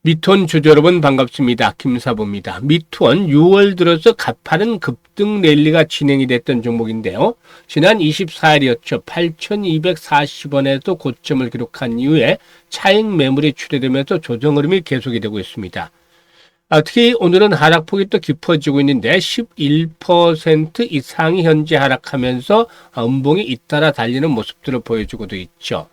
미투원 주주 여러분 반갑습니다. 김사부입니다. 미투원 6월 들어서 가파른 급등 랠리가 진행이 됐던 종목인데요. 지난 24일이었죠. 8,240원에서 고점을 기록한 이후에 차익 매물이 출회되면서 조정 흐름이 계속이 되고 있습니다. 특히 오늘은 하락폭이 또 깊어지고 있는데 11% 이상이 현재 하락하면서 음봉이 잇따라 달리는 모습들을 보여주고도 있죠.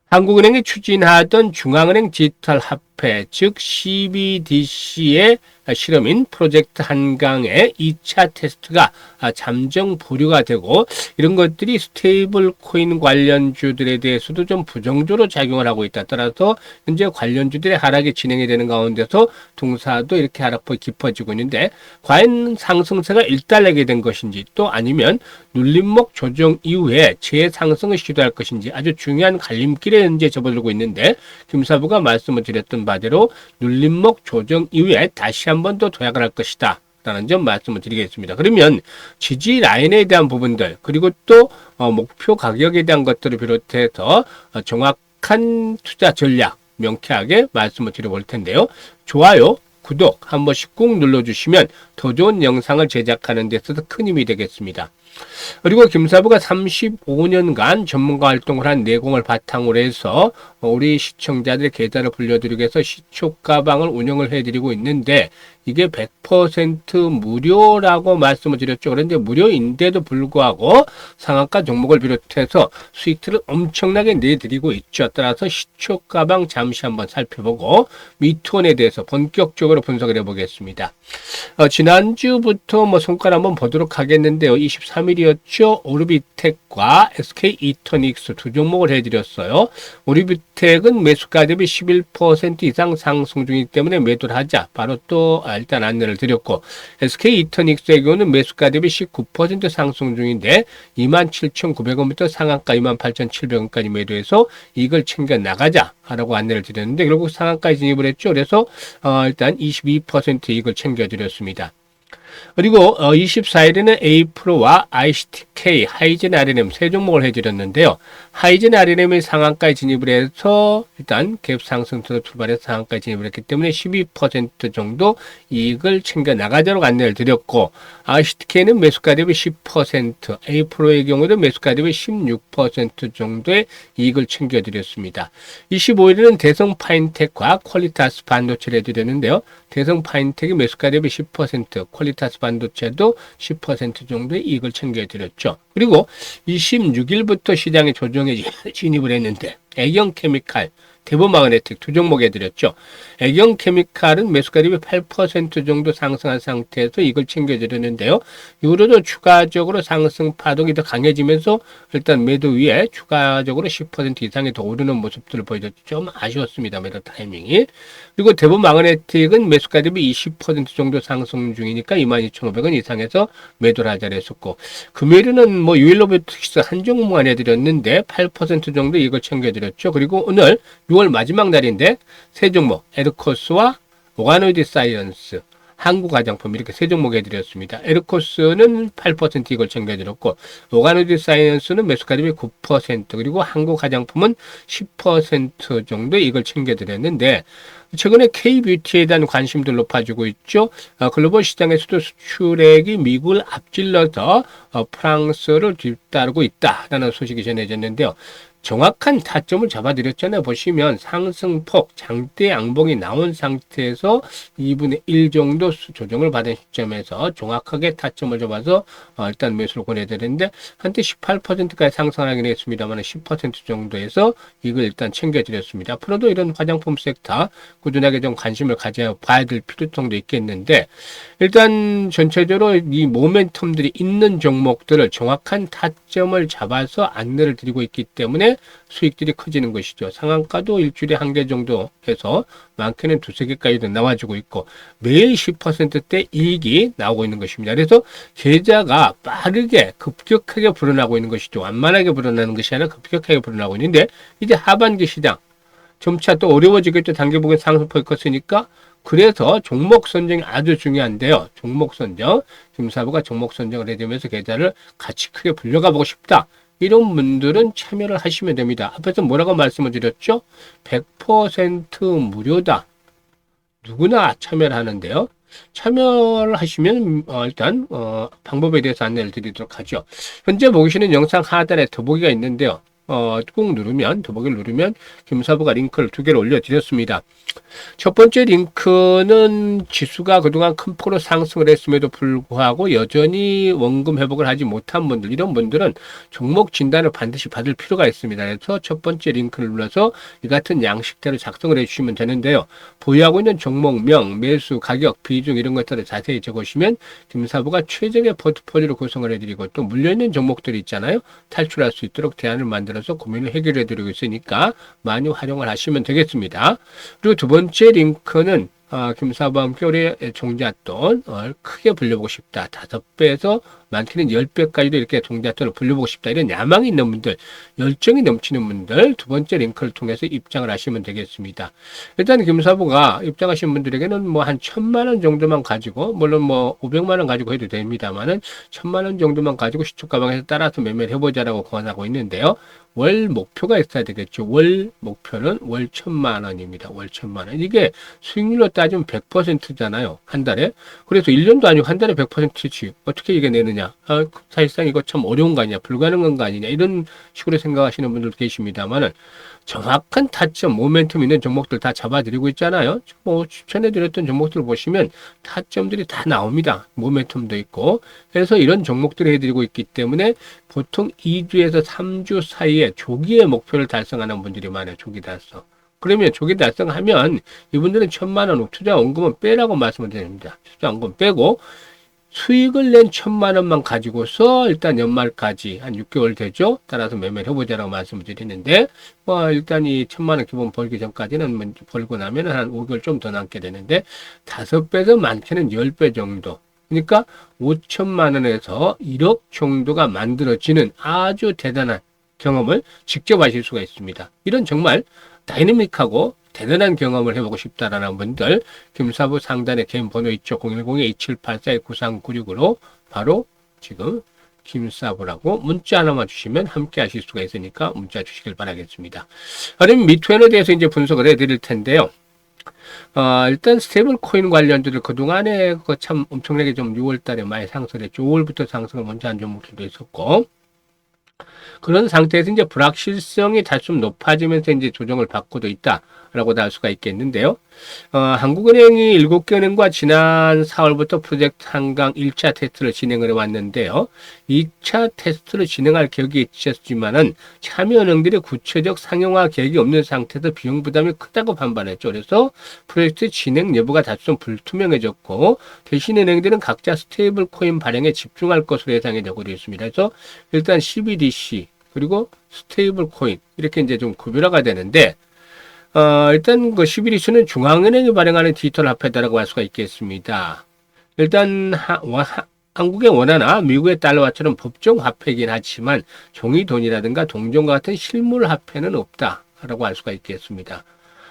한국은행이 추진하던 중앙은행 디지털 화폐, 즉 CBDC의 실험인 프로젝트 한강의 2차 테스트가 잠정 보류가 되고, 이런 것들이 스테이블 코인 관련주들에 대해서도 좀 부정적으로 작용을 하고 있다. 따라서 현재 관련주들의 하락이 진행이 되는 가운데서 동사도 이렇게 하락폭이 깊어지고 있는데, 과연 상승세가 일단락이 된 것인지, 또 아니면 눌림목 조정 이후에 재상승을 시도할 것인지 아주 중요한 갈림길에 현재 접어들고 있는데, 김사부가 말씀을 드렸던 바대로 눌림목 조정 이후에 다시 한 번 더 도약을 할 것이다 라는 점 말씀을 드리겠습니다. 그러면 지지 라인에 대한 부분들, 그리고 또 목표 가격에 대한 것들을 비롯해서 정확한 투자 전략 명쾌하게 말씀을 드려볼 텐데요. 좋아요, 구독 한 번씩 꾹 눌러주시면 더 좋은 영상을 제작하는 데 있어서 큰 힘이 되겠습니다. 그리고 김사부가 35년간 전문가 활동을 한 내공을 바탕으로 해서 우리 시청자들의 계좌를 불려드리기 위해서 시초가방을 운영을 해드리고 있는데, 이게 100% 무료라고 말씀을 드렸죠. 그런데 무료인데도 불구하고 상한가 종목을 비롯해서 수익들을 엄청나게 내드리고 있죠. 따라서 시초가방 잠시 한번 살펴보고 미투원에 대해서 본격적으로 분석을 해보겠습니다. 지난주부터 손가락 한번 보도록 하겠는데요. 23일이었죠. 오르비텍과 SK 이터닉스 두 종목을 해드렸어요. 오르비텍은 매수가 대비 11% 이상 상승 중이기 때문에 매도를 하자, 바로 또 일단 안내를 드렸고, SK 이터닉스의 경우는 매수가 대비 19% 상승 중인데 27,900원부터 상한가 28,700원까지 매도해서 이걸 챙겨 나가자 라고 안내를 드렸는데, 결국 상한가에 진입을 했죠. 그래서 일단 22% 이익을 챙겨드렸습니다. 그리고 24일에는 A프로와 ICTK, 하이젠 R&M 세 종목을 해드렸는데요. 하이젠 R&M이 상한가에 진입을 해서 일단 갭 상승세로 출발해서 상한가에 진입을 했기 때문에 12% 정도 이익을 챙겨 나가자로 안내를 드렸고, ICTK는 매수가 대비 10%, A프로의 경우도 매수가 대비 16% 정도의 이익을 챙겨드렸습니다. 25일에는 대성파인텍과 퀄리타스 반도체를 해드렸는데요. 대성파인텍이 매수가 대비 10%, 퀄리타스 반도체도 10% 정도의 이익을 챙겨드렸죠. 그리고 26일부터 시장에 조정에 진입을 했는데, 애경케미칼, 대보마그네틱 두 종목 해드렸죠. 애경케미칼은 매수가 대비 8% 정도 상승한 상태에서 이걸 챙겨드렸는데요. 이후로도 추가적으로 상승 파동이 더 강해지면서 일단 매도 위에 추가적으로 10% 이상이 더 오르는 모습들을 보여줬죠. 좀 아쉬웠습니다. 매도 타이밍이. 그리고 대보마그네틱은 매수가 대비 20% 정도 상승 중이니까 22,500원 이상에서 매도를 하자를 했었고, 금요일에는 유일로비틱스 한 종목만 해드렸는데 8% 정도 이걸 챙겨드렸죠. 그리고 오늘 6월 마지막 날인데 세 종목, 에르코스와 오가노이드 사이언스, 한국화장품 이렇게 세 종목 해드렸습니다. 에르코스는 8% 이걸 챙겨드렸고, 오가노이드 사이언스는 매수가 대비 9%, 그리고 한국화장품은 10% 정도 이걸 챙겨드렸는데, 최근에 K-뷰티에 대한 관심도 높아지고 있죠. 글로벌 시장에서도 수출액이 미국을 앞질러서 프랑스를 뒤따르고 있다라는 소식이 전해졌는데요. 정확한 타점을 잡아드렸잖아요. 보시면 상승폭, 장대 양봉이 나온 상태에서 2분의 1 정도 조정을 받은 시점에서 정확하게 타점을 잡아서 일단 매수를 권해드렸는데, 한때 18%까지 상승하긴 했습니다만 10% 정도에서 이걸 일단 챙겨드렸습니다. 앞으로도 이런 화장품 섹터 꾸준하게 좀 관심을 가져봐야 될 필요성도 있겠는데, 일단 전체적으로 이 모멘텀들이 있는 종목들을 정확한 타점을 잡아서 안내를 드리고 있기 때문에 수익들이 커지는 것이죠. 상한가도 일주일에 한 개 정도 해서 많게는 두세 개까지도 나와주고 있고, 매일 10%대 이익이 나오고 있는 것입니다. 그래서 계좌가 빠르게 급격하게 불어나고 있는 것이죠. 완만하게 불어나는 것이 아니라 급격하게 불어나고 있는데, 이제 하반기 시장 점차 또 어려워지겠죠. 단기보기 상승폭이 컸으니까. 그래서 종목 선정이 아주 중요한데요. 종목 선정, 김사부가 종목 선정을 해주면서 계좌를 같이 크게 불려가 보고 싶다, 이런 분들은 참여를 하시면 됩니다. 앞에서 뭐라고 말씀을 드렸죠? 100% 무료다. 누구나 참여를 하는데요. 참여를 하시면 일단 방법에 대해서 안내를 드리도록 하죠. 현재 보시는 영상 하단에 더보기가 있는데요. 꾹 누르면 더보기를 누르면 김사부가 링크를 2개를 올려드렸습니다. 첫 번째 링크는 지수가 그동안 큰 폭으로 상승을 했음에도 불구하고 여전히 원금 회복을 하지 못한 분들, 이런 분들은 종목 진단을 반드시 받을 필요가 있습니다. 그래서 첫 번째 링크를 눌러서 이 같은 양식대로 작성을 해주시면 되는데요. 보유하고 있는 종목명, 매수, 가격, 비중 이런 것들을 자세히 적으시면 김사부가 최적의 포트폴리오를 구성을 해드리고 또 물려있는 종목들이 있잖아요. 탈출할 수 있도록 대안을 만들어서 고민을 해결해드리고 있으니까 많이 활용을 하시면 되겠습니다. 그리고 두 번째 링크는 김사부와 함께 우리 종잣돈을 크게 불려보고 싶다. 5배에서 많게는 10배까지도 이렇게 종잣돈을 불려보고 싶다. 이런 야망이 있는 분들, 열정이 넘치는 분들 두 번째 링크를 통해서 입장을 하시면 되겠습니다. 일단 김사부가 입장하신 분들에게는 뭐 한 1,000만 원 정도만 가지고, 물론 뭐 500만 원 가지고 해도 됩니다만은 1,000만 원 정도만 가지고 시초가방에서 따라서 매매를 해보자라고 권하고 있는데요. 월 목표가 있어야 되겠죠. 월 목표는 월 1,000만 원입니다. 월 1,000만 원. 이게 수익률로 따지면 100%잖아요. 한 달에. 그래서 1년도 아니고 한 달에 100%치. 어떻게 이게 내느냐. 사실상 이거 참 어려운 거 아니냐. 불가능한 거 아니냐. 이런 식으로 생각하시는 분들 계십니다만은 정확한 타점, 모멘텀 있는 종목들 다 잡아드리고 있잖아요. 뭐 추천해드렸던 종목들 보시면 타점들이 다 나옵니다. 모멘텀도 있고. 그래서 이런 종목들을 해드리고 있기 때문에 보통 2주에서 3주 사이에 조기의 목표를 달성하는 분들이 많아요. 조기 달성. 그러면 조기 달성하면 이분들은 1,000만 원 투자 원금은 빼라고 말씀을 드립니다. 투자 원금 빼고 수익을 낸 1,000만 원만 가지고서 일단 연말까지 한 6개월 되죠. 따라서 매매를 해보자라고 말씀을 드리는데 뭐 일단 이 1,000만 원 기본 벌기 전까지는 뭐 벌고 나면 한 5개월 좀 더 남게 되는데 5배에서 많게는 10배 정도. 그러니까 5,000만 원에서 1억 정도가 만들어지는 아주 대단한 경험을 직접 하실 수가 있습니다. 이런 정말 다이내믹하고 대단한 경험을 해보고 싶다라는 분들 김사부 상단에 개인 번호 있죠. 010-2784-9396으로 바로 지금 김사부라고 문자 하나만 주시면 함께 하실 수가 있으니까 문자 주시길 바라겠습니다. 그럼 미투엔에 대해서 이제 분석을 해드릴 텐데요. 일단 스테이블 코인 관련주들 그동안에 참 엄청나게 좀 6월 달에 많이 상승을 했죠. 5월부터 상승을 먼저 한 종목들도 있었고 그런 상태에서 이제 불확실성이 다시 좀 높아지면서 이제 조정을 받고도 있다라고 할 수가 있겠는데요. 한국은행이 7개 은행과 지난 4월부터 프로젝트 한강 1차 테스트를 진행을 해왔는데요. 2차 테스트를 진행할 계획이 있었지만은 참여은행들이 구체적 상용화 계획이 없는 상태에서 비용 부담이 크다고 반발했죠. 그래서 프로젝트 진행 여부가 다시 좀 불투명해졌고 대신 은행들은 각자 스테이블 코인 발행에 집중할 것으로 예상이 되고 있습니다. 그래서 일단 CBDC 그리고 스테이블 코인 이렇게 이제 좀 구별화가 되는데 일단 그 CBDC는 중앙은행이 발행하는 디지털 화폐다라고 할 수가 있겠습니다. 일단 한국의 원화나 미국의 달러화처럼 법정 화폐이긴 하지만 종이 돈이라든가 동전과 같은 실물 화폐는 없다라고 할 수가 있겠습니다.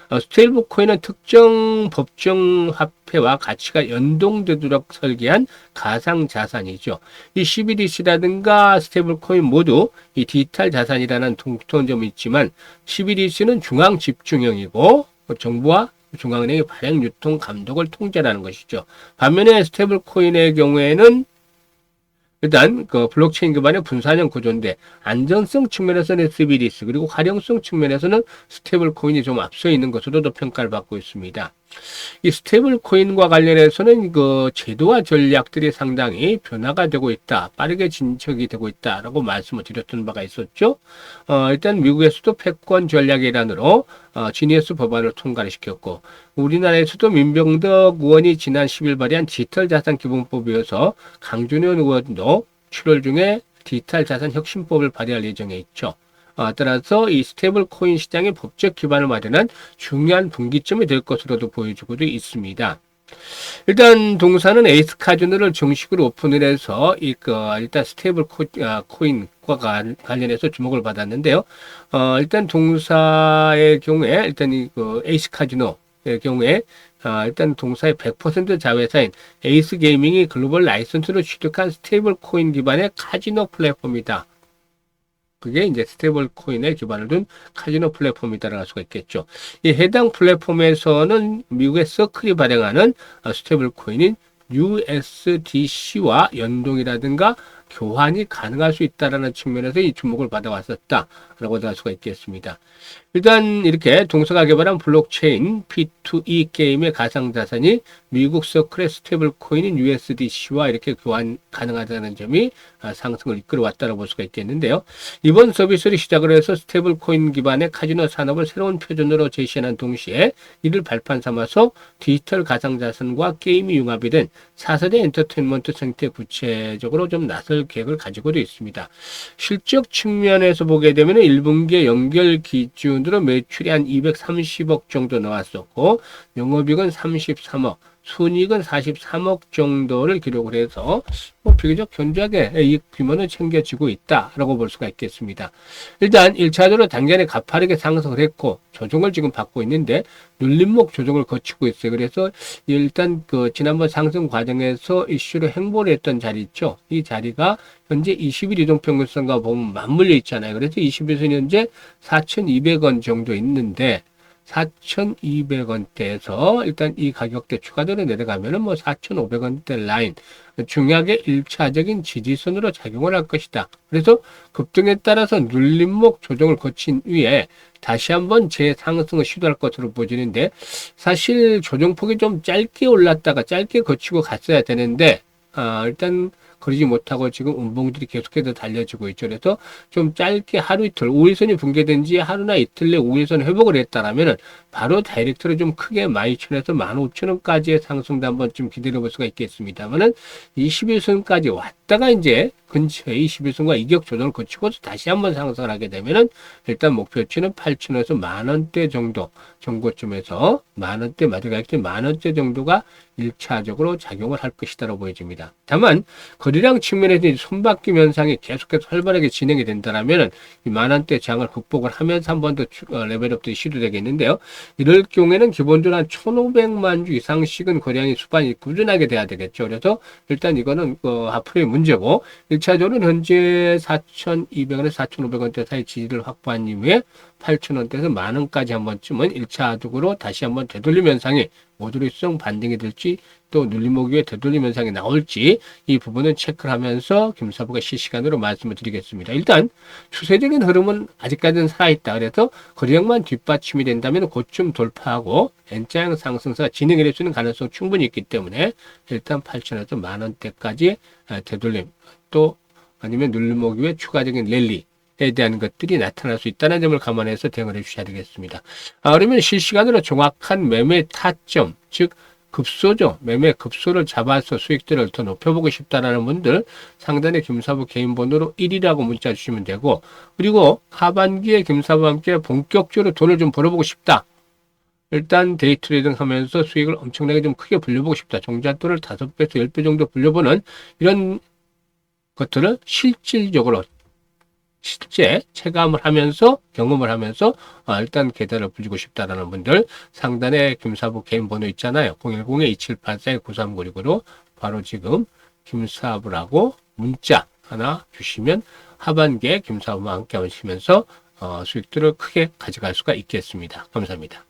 스테이블 코인은 특정 법정 화폐와 가치가 연동되도록 설계한 가상 자산이죠. 이 CBDC라든가 스테이블 코인 모두 이 디지털 자산이라는 공통점이 있지만 CBDC는 중앙 집중형이고 정부와 중앙은행의 발행 유통 감독을 통제하는 것이죠. 반면에 스테이블 코인의 경우에는 일단 그 블록체인 기반의 분산형 구조인데 안전성 측면에서는 CBDC 그리고 활용성 측면에서는 스테이블 코인이 좀 앞서 있는 것으로도 평가를 받고 있습니다. 이 스테이블 코인과 관련해서는 그 제도와 전략들이 상당히 변화가 되고 있다, 빠르게 진척이 되고 있다라고 말씀을 드렸던 바가 있었죠. 일단 미국에서도 패권 전략의 일환으로 지니어스 법안을 통과를 시켰고 우리나라에서도 민병덕 의원이 지난 10일 발의한 디지털 자산 기본법이어서 강준현 의원도 7월 중에 디지털 자산 혁신법을 발의할 예정에 있죠. 따라서 이 스테이블 코인 시장의 법적 기반을 마련한 중요한 분기점이 될 것으로도 보여지고도 있습니다. 일단 동사는 에이스 카지노를 정식으로 오픈을 해서 일단 스테이블 코인과 관련해서 주목을 받았는데요. 일단 동사의 경우에 일단 에이스 카지노의 경우에 일단 동사의 100% 자회사인 에이스 게이밍이 글로벌 라이선스로 취득한 스테이블 코인 기반의 카지노 플랫폼이다. 그게 이제 스테이블 코인에 기반을 둔 카지노 플랫폼이다라고 할 수가 있겠죠. 이 해당 플랫폼에서는 미국의 서클이 발행하는 스테이블 코인인 USDC와 연동이라든가 교환이 가능할 수 있다라는 측면에서 이 주목을 받아왔었다라고 할 수가 있겠습니다. 일단 이렇게 동사가 개발한 블록체인 P2E 게임의 가상자산이 미국 서클의 스테이블 코인인 USDC와 이렇게 교환 가능하다는 점이 상승을 이끌어왔다고 볼 수가 있겠는데요. 이번 서비스를 시작을 해서 스테이블 코인 기반의 카지노 산업을 새로운 표준으로 제시하는 동시에 이를 발판 삼아서 디지털 가상자산과 게임이 융합이 된 4세대 엔터테인먼트 생태 구체적으로 좀 나설 계획을 가지고도 있습니다. 실적 측면에서 보게 되면 1분기에 연결 기준으로 매출이 한 230억 정도 나왔었고 영업이익은 33억, 순이익은 43억 정도를 기록을 해서 비교적 견조하게 이익 규모는 챙겨지고 있다라고 볼 수가 있겠습니다. 일단 1차적으로 단기간에 가파르게 상승을 했고 조정을 지금 받고 있는데 눌림목 조정을 거치고 있어요. 그래서 일단 그 지난번 상승 과정에서 이슈로 행보를 했던 자리 있죠. 이 자리가 현재 20일 이동평균선과 보면 맞물려 있잖아요. 그래서 21선 현재 4,200원 정도 있는데 4,200원대에서 일단 이 가격대 추가적으로 내려가면은 뭐 4,500원대 라인 중요하게 1차적인 지지선으로 작용을 할 것이다. 그래서 급등에 따라서 눌림목 조정을 거친 후에 다시 한번 재상승을 시도할 것으로 보이는데 사실 조정폭이 좀 짧게 올랐다가 짧게 거치고 갔어야 되는데 일단 그러지 못하고 지금 음봉들이 계속해서 달려지고 있죠. 그래서 좀 짧게 하루 이틀 5일선이 붕괴된 지 하루나 이틀 내 5일선 회복을 했다라면 바로 다이렉트로 좀 크게 많이 쳐내서 15,000원까지의 상승도 한번 좀 기다려 볼 수가 있겠습니다만은 21선까지 왔다가 이제 근처에 21선과 이격 조정을 거치고 다시 한번 상승을 하게 되면은 일단 목표치는 8,000원에서 만원대 정도 정고점에서 만원대 마지막에 만원대 정도가 1차적으로 작용을 할 것이다라고 보여집니다. 다만 거래량 측면에서 손바뀜 현상이 계속해서 활발하게 진행이 된다면 이 만원대 장을 극복을 하면서 한 번 더 레벨업들이 시도되겠는데요. 이럴 경우에는 기본적으로 한 1,500만 주 이상씩은 거래량이 수반이 꾸준하게 돼야 되겠죠. 그래서 일단 이거는 앞으로의 문제고 1차적으로는 현재 4,200원에서 4,500원대 사이 지지를 확보한 이후에 8,000원대에서 만원까지 한 번쯤은 1차적으로 다시 한번 되돌림 현상이 모듈성 반등이 될지 또 눌림목 위에 되돌림 현상이 나올지 이 부분은 체크를 하면서 김사부가 실시간으로 말씀을 드리겠습니다. 일단 추세적인 흐름은 아직까지는 살아있다. 그래서 거래량만 뒷받침이 된다면 고점 돌파하고 N자형 상승세가 진행이 될 수 있는 가능성이 충분히 있기 때문에 일단 8,000원에서 만원대까지 되돌림 또 아니면 눌림목 위에 추가적인 랠리 에 대한 것들이 나타날 수 있다는 점을 감안해서 대응을 해주셔야 되겠습니다. 그러면 실시간으로 정확한 매매 타점, 즉 급소죠. 매매 급소를 잡아서 수익들을 더 높여보고 싶다라는 분들 상단에 김사부 개인 번호로 1이라고 문자 주시면 되고 그리고 하반기에 김사부와 함께 본격적으로 돈을 좀 벌어보고 싶다. 일단 데이 트레이딩 하면서 수익을 엄청나게 좀 크게 불려보고 싶다. 종잣돈을 5배에서 10배 정도 불려보는 이런 것들을 실질적으로 실제 체감을 하면서 경험을 하면서 일단 계좌를 불리고 싶다라는 분들 상단에 김사부 개인 번호 있잖아요. 010-2784-9396으로 바로 지금 김사부라고 문자 하나 주시면 하반기에 김사부와 함께 하시면서 수익들을 크게 가져갈 수가 있겠습니다. 감사합니다.